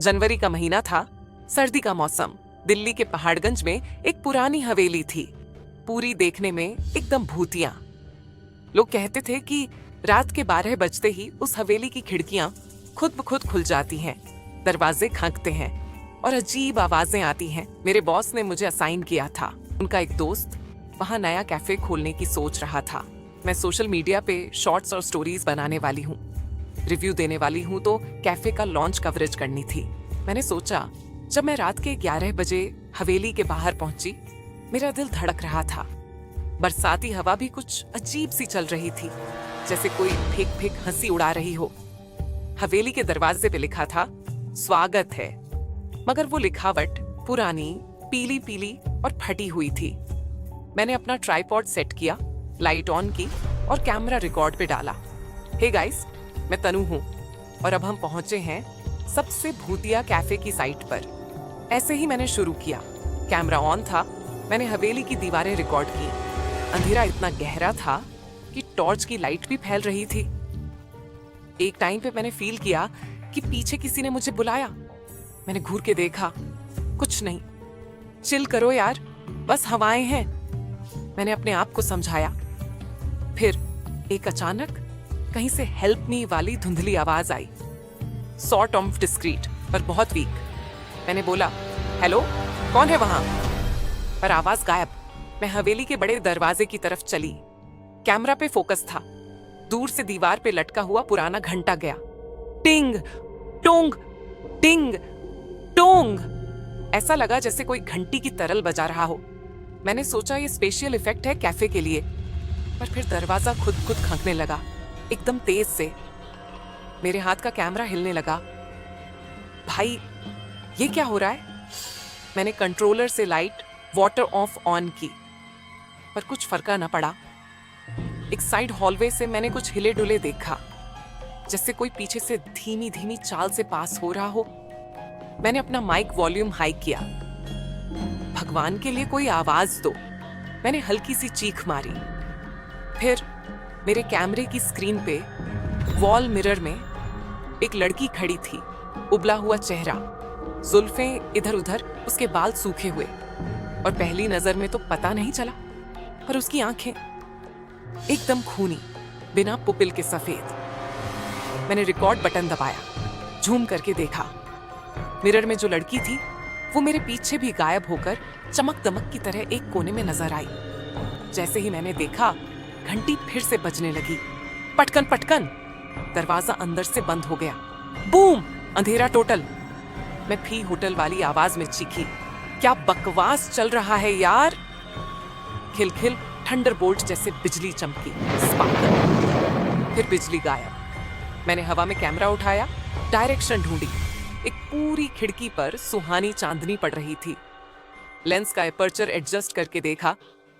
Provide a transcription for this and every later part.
जनवरी का महीना था, सर्दी का मौसम। दिल्ली के पहाड़गंज में एक पुरानी हवेली थी, पूरी देखने में एकदम भूतिया। लोग कहते थे कि रात के 12 बजते ही उस हवेली की खिड़कियां खुद ब खुद खुल जाती हैं, दरवाजे खनकते हैं और अजीब आवाजें आती हैं। मेरे बॉस ने मुझे असाइन किया था। उनका एक दोस्त वहां नया कैफे खोलने की सोच रहा था। मैं सोशल मीडिया पे शॉर्ट्स और स्टोरीज बनाने वाली हूँ, रिव्यू देने वाली हूँ, तो कैफे का लॉन्च कवरेज करनी थी। मैंने सोचा, जब मैं रात के 11 बजे हवेली के बाहर पहुंची, मेरा दिल धड़क रहा था। बरसाती हवा भी कुछ अजीब सी चल रही थी, जैसे कोई फेंक फेंक हंसी उड़ा रही हो। हवेली के दरवाजे पे लिखा था, स्वागत है, मगर वो लिखावट पुरानी, पीली पीली और फटी हुई थी। मैंने अपना ट्राइपॉड सेट किया, लाइट ऑन की और कैमरा रिकॉर्ड पे डाला। हे गाइस, मैं तनु हूँ और अब हम पहुंचे हैं सबसे भूतिया कैफे की साइट पर। ऐसे ही मैंने शुरू किया। कैमरा ऑन था, मैंने हवेली की दीवारें रिकॉर्ड की। अंधेरा इतना गहरा था कि टॉर्च की लाइट भी फैल रही थी। एक टाइम पे मैंने फील किया कि पीछे किसी ने मुझे बुलाया। मैंने घूर के देखा, कुछ नहीं। चिल करो यार, बस हवाएं हैं, मैंने अपने आप को समझाया। फिर एक अचानक कहीं से हेल्प मी वाली धुंधली आवाज आई, सॉर्ट ऑफ डिस्क्रीट पर बहुत वीक। मैंने बोला, हेलो, कौन है वहां? पर आवाज गायब। मैं हवेली के बड़े दरवाजे की तरफ चली। कैमरा पे फोकस था। दूर से दीवार पे लटका हुआ पुराना घंटा गया। टिंग टोंग, टिंग टोंग। ऐसा लगा जैसे कोई घंटी की तरल बजा रहा हो। मैंने सोचा ये स्पेशल इफेक्ट है कैफे के लिए, पर फिर दरवाजा खुद खुद खंकने लगा, एकदम तेज से। मेरे हाथ का कैमरा हिलने लगा। भाई, ये क्या हो रहा है? मैंने कंट्रोलर से लाइट वाटर ऑफ ऑन की, पर कुछ फर्क न पड़ा। एक साइड हॉलवे से मैंने कुछ हिले डुले देखा, जैसे कोई पीछे से धीमी धीमी चाल से पास हो रहा हो। मैंने अपना माइक वॉल्यूम हाई किया। भगवान के लिए कोई आवाज दो, मैंने हल्की सी चीख मारी। फिर मेरे कैमरे की स्क्रीन पे वॉल मिरर में एक लड़की खड़ी थी, उबला हुआ चेहरा, जुल्फें इधर उधर, उसके बाल सूखे हुए, और पहली नजर में तो पता नहीं चला, पर उसकी आंखें एकदम खूनी, बिना पुपिल के सफेद। मैंने रिकॉर्ड बटन दबाया, झूम करके देखा। मिरर में जो लड़की थी वो मेरे पीछे भी गायब होकर चमक दमक की तरह एक कोने में नजर आई। जैसे ही मैंने देखा, घंटी फिर से बजने लगी। पटकन पटकन, दरवाजा अंदर से बंद हो गया। बूम, अंधेरा टोटल। मैं फी होटल वाली आवाज में चीखी, क्या बकवास चल रहा है यार? खिलखिल, थंडरबोल्ट जैसे बिजली चमकी, स्पार्कल। फिर बिजली गायब। मैंने हवा में कैमरा उठाया, डायरेक्शन ढूंढी। एक पूरी खिड़की पर सुहानी चांदनी पड़ रही थी। लेंस का एपर्चर एडजस्ट करके देखा,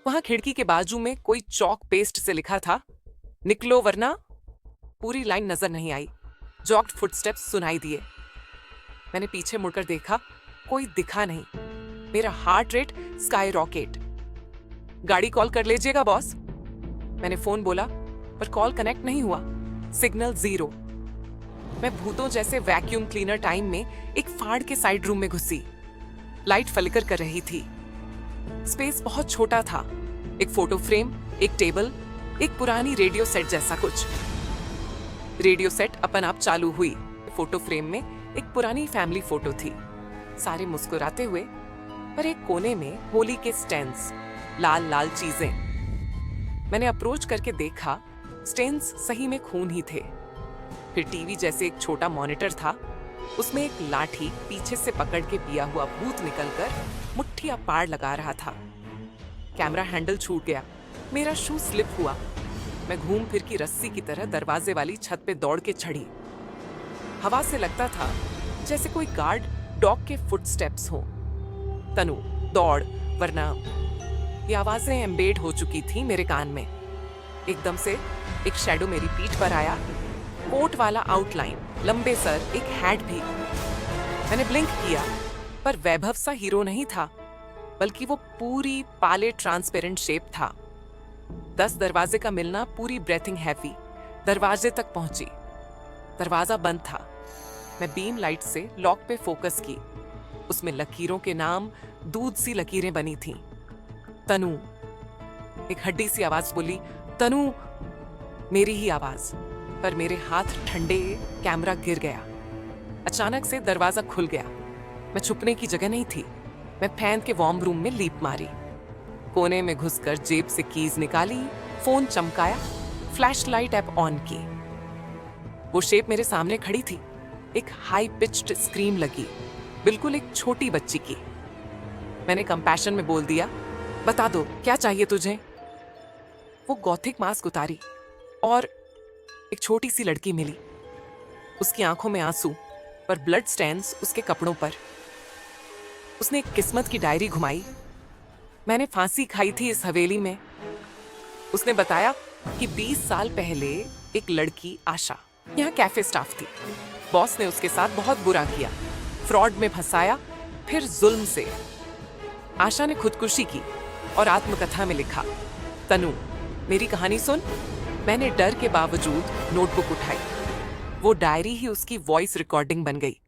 वहां खिड़की के बाजू में कोई चौक पेस्ट से लिखा था, निकलो वरना। पूरी लाइन नजर नहीं आई। जॉग्ड फुटस्टेप्स सुनाई दिए। मैंने पीछे मुड़कर देखा, कोई दिखा नहीं। मेरा हार्ट रेट स्काई रॉकेट। गाड़ी कॉल कर लीजिएगा बॉस, मैंने फोन बोला, पर कॉल कनेक्ट नहीं हुआ, सिग्नल जीरो। मैं भूतों जैसे वैक्यूम क्लीनर टाइम में एक फाड़ के साइड रूम में घुसी। लाइट फ्लिकर कर रही थी। स्पेस बहुत छोटा था। एक फोटो फ्रेम, एक टेबल, एक पुरानी रेडियो सेट जैसा कुछ। रेडियो सेट अपन आप चालू हुई। फोटो फ्रेम में एक पुरानी फैमिली फोटो थी, सारे मुस्कुराते हुए, पर एक कोने में होली के स्टेन्स, लाल लाल चीजें। मैंने अप्रोच करके देखा, स्टेन्स सही में खून ही थे। फिर टीवी जैसे एक छोटा मॉनिटर था, उसमें एक लाठी पीछे से पकड़ के पिया हुआ भूत निकलकर मुट्ठियां पार लगा रहा था। कैमरा हैंडल छूट गया, मेरा शू स्लिप हुआ। मैं घूम फिर की रस्सी की तरह दरवाजे वाली छत पे दौड़ के चढ़ी। हवा से लगता था जैसे कोई गार्ड डॉग के फुटस्टेप्स हो। तनु, दौड़ वरना। ये आवाजें एम्बेड हो चुकी थी मेरे कान में। एकदम से एक शैडो मेरी पीठ पर आया, कोट वाला आउटलाइन, लंबे सर, एक हैट भी। मैंने ब्लिंक किया, पर वैभव सा हीरो नहीं था, बल्कि वो पूरी पाले ट्रांसपेरेंट शेप था। 10 दरवाजे का मिलना, पूरी ब्रेथिंग हैवी। दरवाजे तक पहुंची। दरवाजा बंद था। मैं बीम लाइट से लॉक पे फोकस की। उसमें लकीरों के नाम दूध सी लकीरें बनी थीं। तनु। एक हड्डी सी आवाज बोली, तनु। मेरी ही आवाज, पर मेरे हाथ ठंडे, कैमरा गिर गया। अचानक से दरवाजा खुल गया। मैं छुपने की जगह नहीं थी। मैं फैन के वार्म रूम में लीप मारी, कोने में घुसकर जेब से कीज निकाली, फोन चमकाया, फ्लैश लाइट ऐप ऑन की। वो शेप मेरे सामने खड़ी थी। एक हाई पिच्ड स्क्रीम लगी, बिल्कुल एक छोटी बच्ची की। मैंने कंपैशन में बोल दिया, बता दो क्या चाहिए तुझे। वो गॉथिक मास्क उतारी और एक छोटी सी लड़की मिली। उसकी आंखों में आंसू, पर ब्लड स्टेन्स उसके कपड़ों पर। उसने एक किस्मत की डायरी घुमाई। मैंने फांसी खाई थी इस हवेली में। उसने बताया कि 20 साल पहले एक लड़की आशा यहाँ कैफे स्टाफ थी। बॉस ने उसके साथ बहुत बुरा किया, फ्रॉड में फंसाया, फिर जुल्म से। आशा ने खुदकुशी की और आत्मकथा में लिखा, तनु मेरी कहानी सुन। मैंने डर के बावजूद नोटबुक उठाई। वो डायरी ही उसकी वॉइस रिकॉर्डिंग बन गई।